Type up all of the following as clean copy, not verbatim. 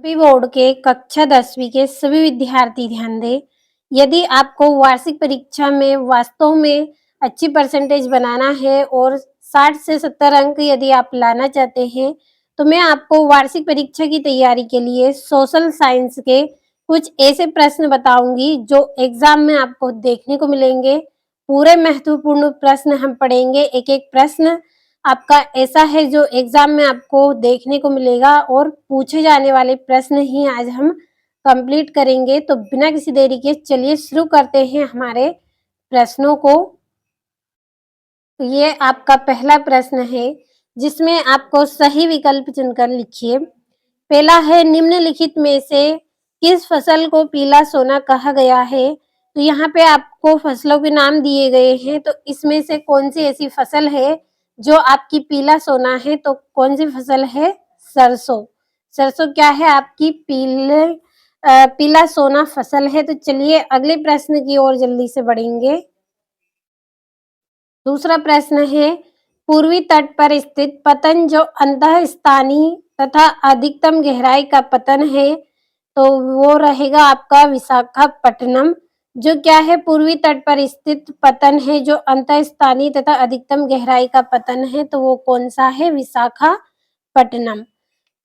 UP board के कक्षा 10वीं के सभी विद्यार्थी ध्यान दें। यदि आपको वार्षिक परीक्षा में वास्तव में अच्छी परसेंटेज बनाना है और 60 से 70 अंक यदि आप लाना चाहते हैं, तो मैं आपको वार्षिक परीक्षा की तैयारी के लिए सोशल साइंस के कुछ ऐसे प्रश्न बताऊंगी जो एग्जाम में आपको देखने को मिलेंगे। पूरे महत्वपूर्ण प्रश्न हम पढ़ेंगे, एक-एक प्रश्न आपका ऐसा है जो एग्जाम में आपको देखने को मिलेगा और पूछे जाने वाले प्रश्न ही आज हम कंप्लीट करेंगे। तो बिना किसी देरी के चलिए शुरू करते हैं हमारे प्रश्नों को। तो ये आपका पहला प्रश्न है जिसमें आपको सही विकल्प चुनकर लिखिए। पहला है, निम्नलिखित में से किस फसल को पीला सोना कहा गया है? तो यहाँ पे आपको फसलों के नाम दिए गए हैं, तो इसमें से कौन सी ऐसी फसल है जो आपकी पीला सोना है? तो कौन सी फसल है? सरसों। सरसों क्या है? आपकी पीला सोना फसल है। तो चलिए अगले प्रश्न की ओर जल्दी से बढ़ेंगे। दूसरा प्रश्न है, पूर्वी तट पर स्थित पतन जो अंतःस्थानीय तथा अधिकतम गहराई का पतन है, तो वो रहेगा आपका विशाखापट्टनम। जो क्या है? पूर्वी तट पर स्थित पतन है जो अंतःस्थानीय तथा अधिकतम गहराई का पतन है, तो वो कौन सा है? विशाखापट्टनम।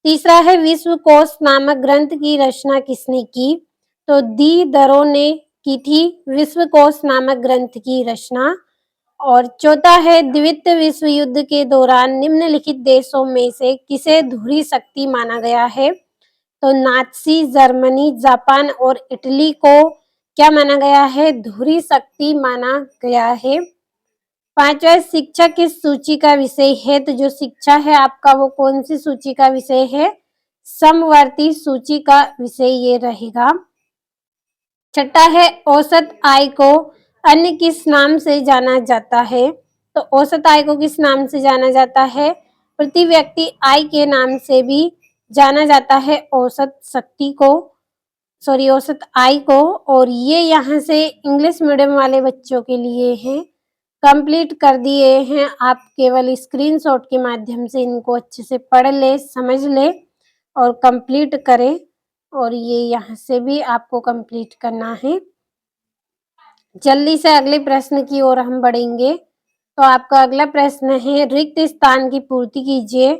तीसरा है, विश्वकोश नामक ग्रंथ की रचना किसने की? तो दीदरों ने की थी विश्वकोश नामक ग्रंथ की रचना। और चौथा है, द्वितीय विश्व युद्ध के दौरान निम्नलिखित देशों में से किसे धुरी शक्ति माना गया है? तो नाज़ी जर्मनी, जापान और इटली को क्या माना गया है? धुरी शक्ति माना गया है। पांचवा, शिक्षा किस सूची का विषय है? तो जो शिक्षा है आपका वो कौन सी सूची का विषय है? समवर्ती सूची का विषय ये रहेगा। छठा है, औसत आय को अन्य किस नाम से जाना जाता है? तो औसत आय को किस नाम से जाना जाता है? प्रति व्यक्ति आय के नाम से भी जाना जाता है औसत शक्ति को, औसत आय को। और ये यहाँ से इंग्लिश मीडियम वाले बच्चों के लिए है, कंप्लीट कर दिए हैं। आप केवल स्क्रीनशॉट के माध्यम से इनको अच्छे से पढ़ ले, समझ ले और कंप्लीट करें। और ये यहाँ से भी आपको कंप्लीट करना है। जल्दी से अगले प्रश्न की ओर हम बढ़ेंगे। तो आपका अगला प्रश्न है, रिक्त स्थान की पूर्ति कीजिए।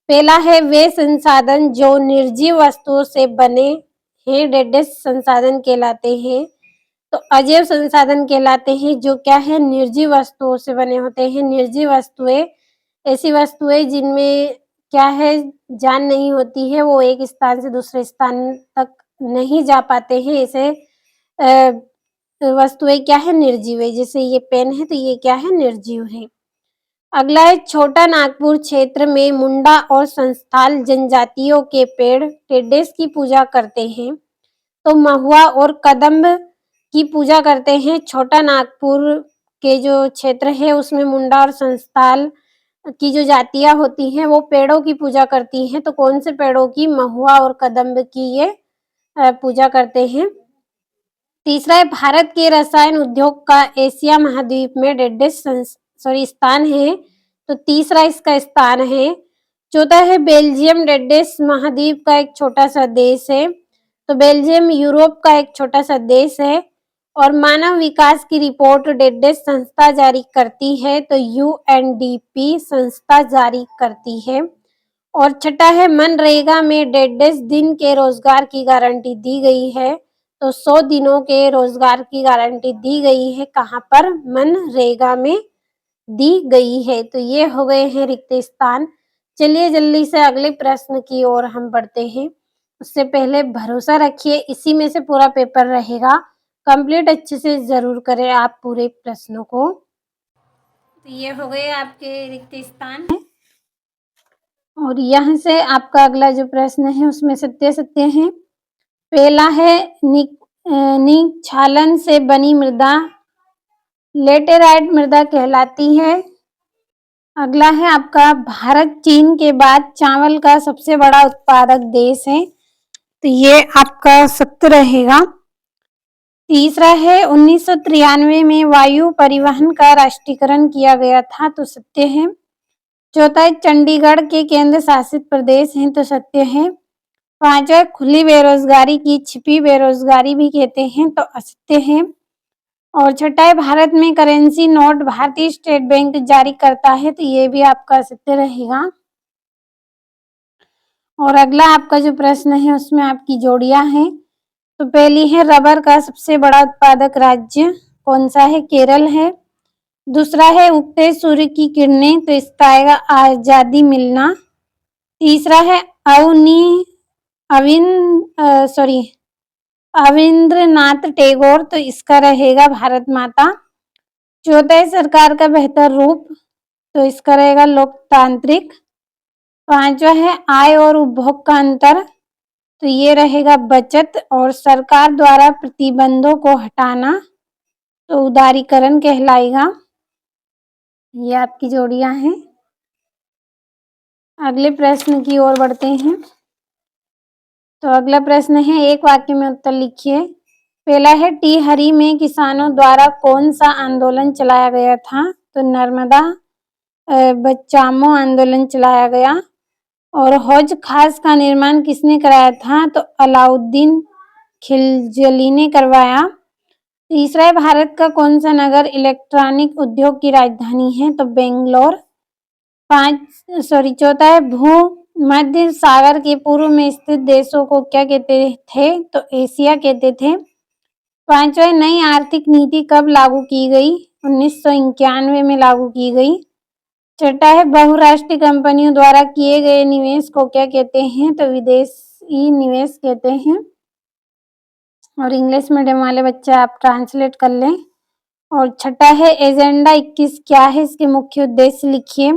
पहला है, वे संसाधन जो निर्जीव वस्तुओं से बने हैं डेड संसाधन कहलाते हैं। तो अजैव संसाधन कहलाते हैं। जो क्या है? निर्जीव वस्तुओं से बने होते हैं। निर्जीव वस्तुएं ऐसी वस्तुएं जिनमें क्या है? जान नहीं होती है, वो एक स्थान से दूसरे स्थान तक नहीं जा पाते हैं, ऐसे वस्तुएं क्या है? निर्जीव है। जैसे ये पेन है तो ये क्या है? निर्जीव है। अगला है, छोटा नागपुर क्षेत्र में मुंडा और संस्थाल जनजातियों के पेड़ टेडेस की पूजा करते हैं। तो महुआ और कदम्ब की पूजा करते हैं। छोटा नागपुर के जो क्षेत्र है उसमें मुंडा और संस्थाल की जो जातियां होती हैं वो पेड़ों की पूजा करती हैं। तो कौन से पेड़ों की? महुआ और कदम्ब की ये पूजा करते हैं। तीसरा है, भारत के रसायन उद्योग का एशिया महाद्वीप में स्थान है। तो तीसरा इसका स्थान है। चौथा है, बेल्जियम डेडेस महाद्वीप का एक छोटा सा देश है। तो बेल्जियम यूरोप का एक छोटा सा देश है। और मानव विकास की रिपोर्ट डेडेस संस्था जारी करती है। तो यूएनडीपी संस्था जारी करती है। और छठा है, मनरेगा में डेडेस दिन के रोजगार की गारंटी दी गई है। तो 100 दिनों के रोजगार की गारंटी दी गई है। कहाँ पर? मनरेगा में दी गई है। तो ये हो गए हैं रिक्त स्थान। चलिए जल्दी से अगले प्रश्न की ओर हम बढ़ते हैं। उससे पहले भरोसा रखिए, इसी में से पूरा पेपर रहेगा। कंप्लीट अच्छे से जरूर करें आप पूरे प्रश्नों को। तो ये हो गए आपके रिक्त स्थान। और यहाँ से आपका अगला जो प्रश्न है उसमें सत्य सत्य है। पहला है, निक्षालन से बनी मृदा लेटेराइट मृदा कहलाती है। अगला है आपका, भारत चीन के बाद चावल का सबसे बड़ा उत्पादक देश है। तो ये आपका सत्य रहेगा। तीसरा है, 1993 में वायु परिवहन का राष्ट्रीयकरण किया गया था। तो सत्य है। चौथा है, चंडीगढ़ के केंद्र शासित प्रदेश हैं। तो सत्य है। 5वां खुली बेरोजगारी की छिपी बेरोजगारी भी कहते हैं, तो असत्य है। और 6वां है भारत में करेंसी नोट भारतीय स्टेट बैंक जारी करता है, तो ये भी आपका असत्य रहेगा। और अगला आपका जो प्रश्न है उसमें आपकी जोड़ियां हैं। तो पहली है रबर का सबसे बड़ा उत्पादक राज्य कौन सा है? केरल है। दूसरा है उगते सूर्य की किरणें, तो इसका आएगा आजादी मिलना। तीसरा है अवनी अविंद्रनाथ टैगोर, तो इसका रहेगा भारत माता। चौथा है सरकार का बेहतर रूप, तो इसका रहेगा लोकतांत्रिक। पांचवा है आय और उपभोग का अंतर, तो ये रहेगा बचत। और सरकार द्वारा प्रतिबंधों को हटाना, तो उदारीकरण कहलाएगा। ये आपकी जोड़ियां हैं। अगले प्रश्न की ओर बढ़ते हैं। तो अगला प्रश्न है एक वाक्य में उत्तर लिखिए। पहला है टिहरी में किसानों द्वारा कौन सा आंदोलन चलाया गया था? तो नर्मदा बचाओ आंदोलन चलाया गया। और हौज खास का निर्माण किसने कराया था? तो अलाउद्दीन खिलजी ने करवाया। तीसरा है भारत का कौन सा नगर इलेक्ट्रॉनिक उद्योग की राजधानी है? तो बेंगलोर। चौथा है भूमध्य सागर के पूर्व में स्थित देशों को क्या कहते थे? तो एशिया कहते थे। पांचवा है नई आर्थिक नीति कब लागू की गई? 1991 में लागू की गई। छठा है बहुराष्ट्रीय कंपनियों द्वारा किए गए निवेश को क्या कहते हैं? तो विदेशी निवेश कहते हैं। और इंग्लिश मीडियम वाले बच्चे आप ट्रांसलेट कर लें। और छठा है एजेंडा 21 क्या है? इसके मुख्य उद्देश्य लिखिए।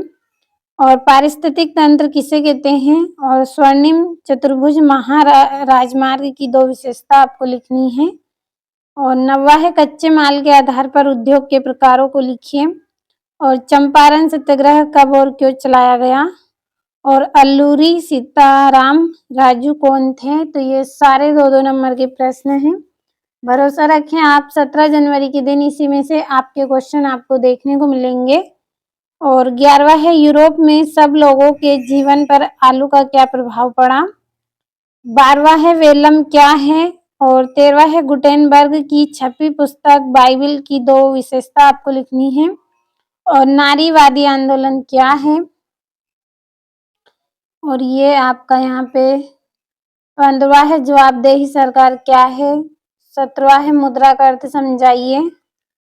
और पारिस्थितिक तंत्र किसे कहते हैं? और स्वर्णिम चतुर्भुज महाराजमार्ग की 2 विशेषता आपको लिखनी है। और 9वां है कच्चे माल के आधार पर उद्योग के प्रकारों को लिखिए। और चंपारण सत्याग्रह कब और क्यों चलाया गया? और अल्लूरी सीताराम राजू कौन थे? तो ये सारे 2-2 नंबर के प्रश्न हैं। भरोसा रखें आप 17 जनवरी के दिन इसी में से आपके क्वेश्चन आपको देखने को मिलेंगे। और 11वां है यूरोप में सब लोगों के जीवन पर आलू का क्या प्रभाव पड़ा? 12वां है वेलम क्या है? और 13वां है गुटेनबर्ग की छपी पुस्तक बाइबिल की 2 विशेषता आपको लिखनी है। और नारीवादी आंदोलन क्या है? और ये आपका यहाँ पे 15वां है जवाबदेही सरकार क्या है? 17वां है मुद्रा का अर्थ समझाइए।